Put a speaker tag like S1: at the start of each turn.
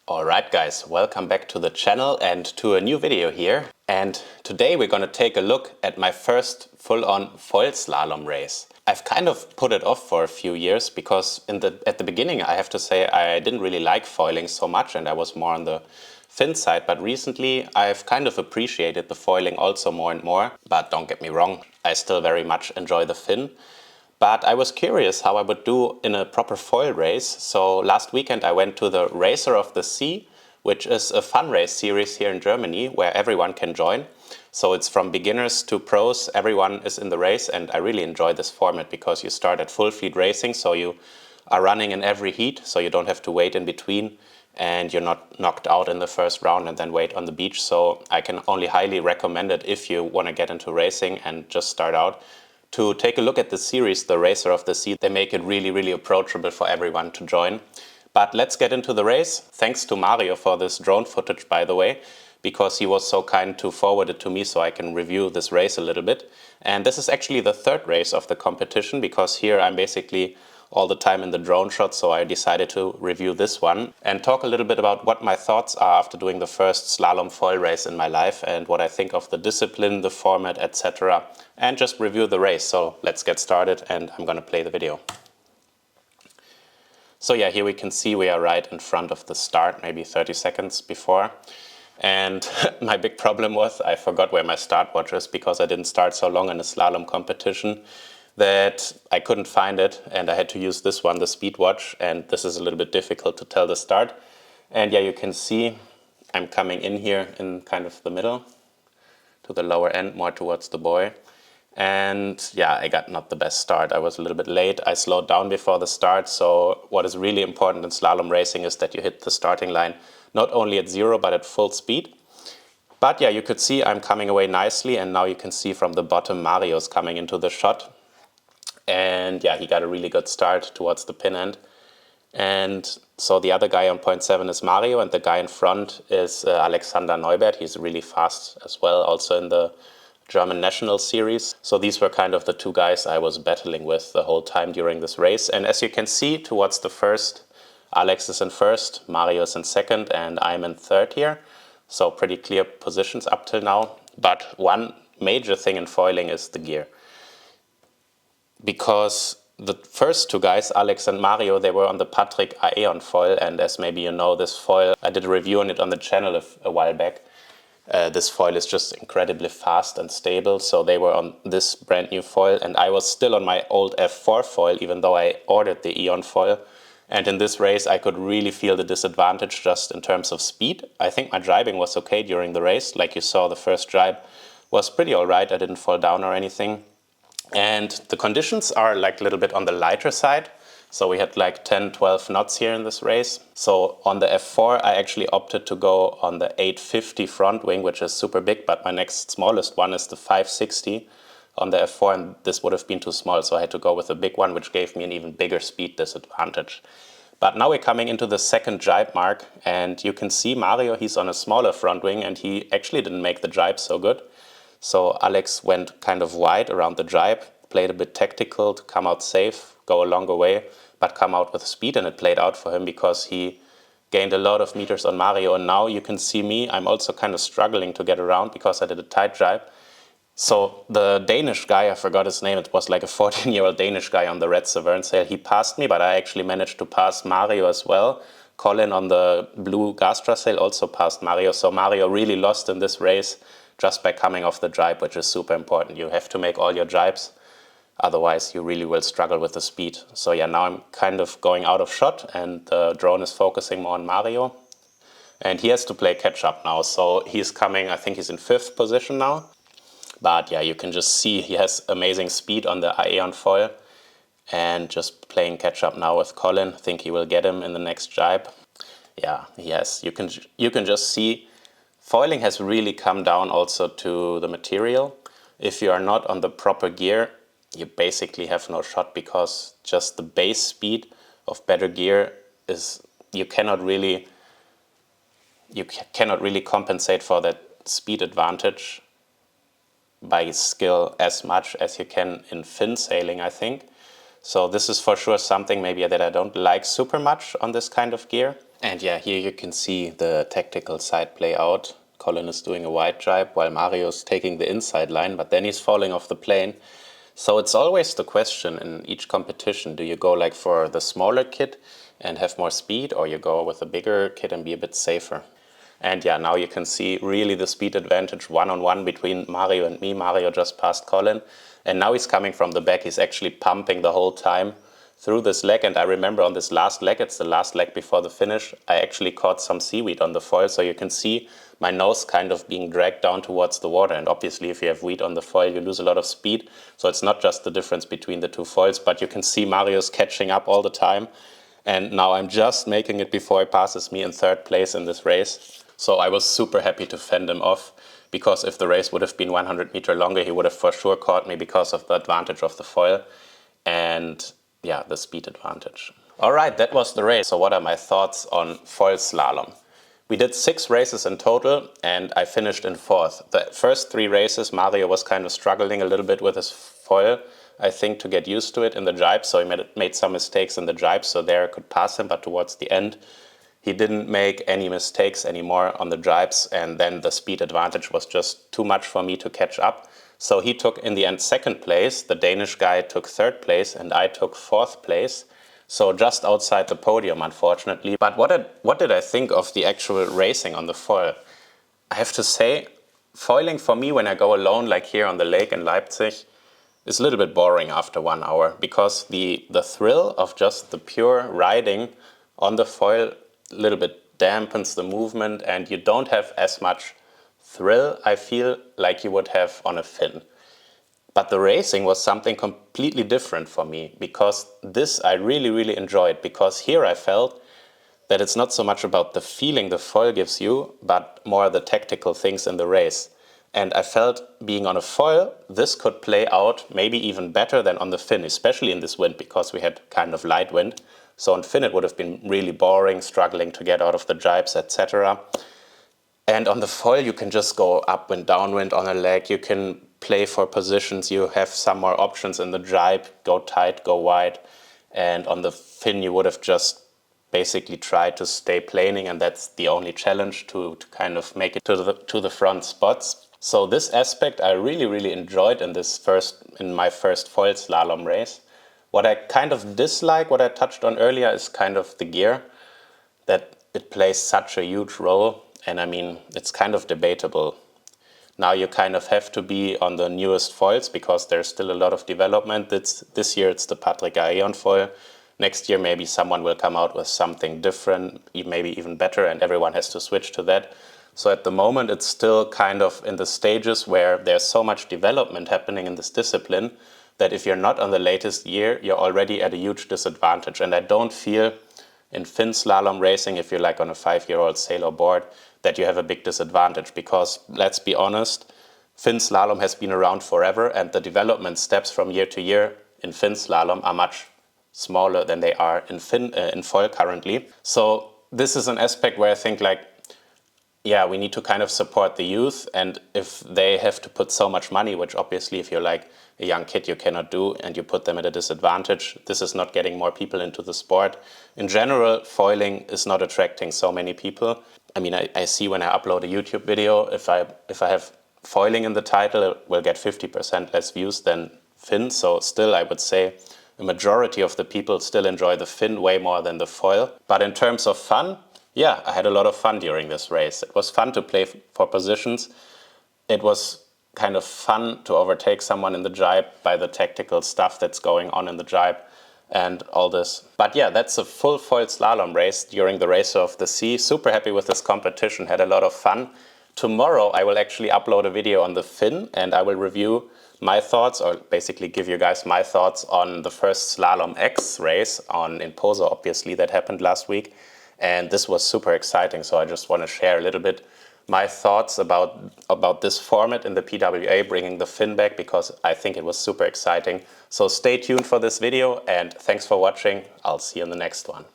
S1: Alright guys, welcome back to the channel and to a new video here. And today we're gonna take a look at my first full-on foil slalom race. I've kind of put it off for a few years because at the beginning I have to say I didn't really like foiling so much and I was more on the fin side, but recently I've kind of appreciated the foiling also more and more. But don't get me wrong, I still very much enjoy the fin. But I was curious how I would do in a proper foil race. So last weekend I went to the Racer of the Sea, which is a fun race series here in Germany where everyone can join. So it's from beginners to pros, everyone is in the race, and I really enjoy this format because you start at full fleet racing, so you are running in every heat, so you don't have to wait in between and you're not knocked out in the first round and then wait on the beach. So I can only highly recommend it if you want to get into racing and just start out, to take a look at the series, the Racer of the Sea. They make it really, really approachable for everyone to join. But let's get into the race. Thanks to Mario for this drone footage, by the way, because he was so kind to forward it to me so I can review this race a little bit. And this is actually the third race of the competition because here I'm basically all the time in the drone shot, so I decided to review this one and talk a little bit about what my thoughts are after doing the first slalom foil race in my life and what I think of the discipline, the format, etc. and just review the race. So let's get started and I'm gonna play the video. So yeah, here we can see we are right in front of the start, maybe 30 seconds before. And my big problem was I forgot where my stopwatch is because I didn't start so long in a slalom competition that I couldn't find it, and I had to use this one, the speed watch, and this is a little bit difficult to tell the start. And yeah, you can see I'm coming in here in kind of the middle to the lower end, more towards the buoy. And yeah, I got not the best start. I was a little bit late. I slowed down before the start. So what is really important in slalom racing is that you hit the starting line not only at zero but at full speed. But yeah, you could see I'm coming away nicely, and now you can see from the bottom Mario's coming into the shot. And yeah, he got a really good start towards the pin end. And so the other guy on point 7 is Mario, and the guy in front is Alexander Neubert. He's really fast as well, also in the German National Series. So these were kind of the two guys I was battling with the whole time during this race. And as you can see, towards the first, Alex is in first, Mario is in second, and I'm in third here. So pretty clear positions up till now. But one major thing in foiling is the gear. Because the first two guys, Alex and Mario, they were on the Patrick Aeon foil, and as maybe you know, this foil, I did a review on it on the channel a while back. This foil is just incredibly fast and stable, so they were on this brand new foil, and I was still on my old F4 foil, even though I ordered the Aeon foil. And in this race, I could really feel the disadvantage just in terms of speed. I think my driving was okay during the race. Like you saw, the first drive was pretty all right. I didn't fall down or anything. And the conditions are like a little bit on the lighter side. So we had like 10, 12 knots here in this race. So on the F4, I actually opted to go on the 850 front wing, which is super big, but my next smallest one is the 560 on the F4, and this would have been too small. So I had to go with a big one, which gave me an even bigger speed disadvantage. But now we're coming into the second jibe mark, and you can see Mario, he's on a smaller front wing, and he actually didn't make the jibe so good. So Alex went kind of wide around the jibe, played a bit tactical to come out safe, go a longer way, but come out with speed, and it played out for him because he gained a lot of meters on Mario. And now you can see me, I'm also kind of struggling to get around because I did a tight jibe. So the Danish guy, I forgot his name, it was like a 14-year-old Danish guy on the red Severn sail. He passed me, but I actually managed to pass Mario as well. Colin on the blue Gastra sail also passed Mario. So Mario really lost in this race just by coming off the jibe, which is super important. You have to make all your jibes, otherwise you really will struggle with the speed. So yeah, now I'm kind of going out of shot, and the drone is focusing more on Mario. And he has to play catch up now, so he's coming, I think he's in 5th position now. But yeah, you can just see he has amazing speed on the Aeon foil, and just playing catch up now with Colin. I think he will get him in the next jibe. Yeah, yes, you can just see foiling has really come down also to the material. If you are not on the proper gear, you basically have no shot, because just the base speed of better gear is, you cannot really compensate for that speed advantage by skill as much as you can in fin sailing, I think. So this is for sure something maybe that I don't like super much on this kind of gear. And yeah, here you can see the tactical side play out. Colin is doing a wide drive while Mario's taking the inside line, but then he's falling off the plane. So it's always the question in each competition, do you go like for the smaller kit and have more speed, or you go with a bigger kit and be a bit safer? And yeah, now you can see really the speed advantage one-on-one between Mario and me. Mario just passed Colin, and now he's coming from the back. He's actually pumping the whole time through this leg. And I remember on this last leg, it's the last leg before the finish, I actually caught some seaweed on the foil. So you can see my nose kind of being dragged down towards the water. And obviously if you have weed on the foil, you lose a lot of speed. So it's not just the difference between the two foils, but you can see Mario's catching up all the time. And now I'm just making it before he passes me in third place in this race. So I was super happy to fend him off, because if the race would have been 100 meters longer, he would have for sure caught me because of the advantage of the foil and yeah, the speed advantage. All right, that was the race. So what are my thoughts on foil slalom? We did 6 races in total and I finished in 4th. The first 3 races, Mario was kind of struggling a little bit with his foil, I think, to get used to it in the jibes. So he made some mistakes in the jibes, so there I could pass him, but towards the end, he didn't make any mistakes anymore on the jibes, and then the speed advantage was just too much for me to catch up. So he took, in the end, 2nd place, the Danish guy took 3rd place, and I took 4th place. So just outside the podium, unfortunately. But what did I think of the actual racing on the foil? I have to say, foiling for me when I go alone, like here on the lake in Leipzig, is a little bit boring after 1 hour, because the thrill of just the pure riding on the foil a little bit dampens the movement, and you don't have as much thrill, I feel, like you would have on a fin. But the racing was something completely different for me, because this I really enjoyed, because here I felt that it's not so much about the feeling the foil gives you, but more the tactical things in the race. And I felt being on a foil, this could play out maybe even better than on the fin, especially in this wind, because we had kind of light wind. So on fin it would have been really boring, struggling to get out of the jibes, etc. And on the foil you can just go upwind, downwind on a leg, you can play for positions, you have some more options in the jibe, go tight, go wide. And on the fin you would have just basically tried to stay planing, and that's the only challenge, to kind of make it to the front spots. So this aspect I really enjoyed in my first foil slalom race. What I kind of dislike, what I touched on earlier, is kind of the gear, that it plays such a huge role. And I mean, it's kind of debatable. Now you kind of have to be on the newest foils, because there's still a lot of development. This year it's the Patrick Aeon foil. Next year maybe someone will come out with something different, maybe even better, and everyone has to switch to that. So at the moment it's still kind of in the stages where there's so much development happening in this discipline, that if you're not on the latest year, you're already at a huge disadvantage. And I don't feel in fin slalom racing, if you're like on a 5-year-old sailor board, that you have a big disadvantage, because let's be honest, fin slalom has been around forever, and the development steps from year to year in fin slalom are much smaller than they are in foil currently. So this is an aspect where I think, like, yeah, we need to kind of support the youth, and if they have to put so much money, which obviously if you're like a young kid you cannot do, and you put them at a disadvantage, this is not getting more people into the sport. In general, foiling is not attracting so many people. I mean, I see when I upload a YouTube video, if I have foiling in the title, it will get 50% less views than fin. So still, I would say a majority of the people still enjoy the fin way more than the foil. But in terms of fun, yeah, I had a lot of fun during this race. It was fun to play for positions. It was kind of fun to overtake someone in the jibe by the tactical stuff that's going on in the jibe and all this. But yeah, that's a full foil slalom race during the Race of the Sea. Super happy with this competition, had a lot of fun. Tomorrow I will actually upload a video on the fin, and I will review my thoughts, or basically give you guys my thoughts on the first Slalom X race in Posa, obviously, that happened last week. And this was super exciting, so I just want to share a little bit my thoughts about this format in the PWA, bringing the fin back, because I think it was super exciting. So stay tuned for this video, and thanks for watching. I'll see you in the next one.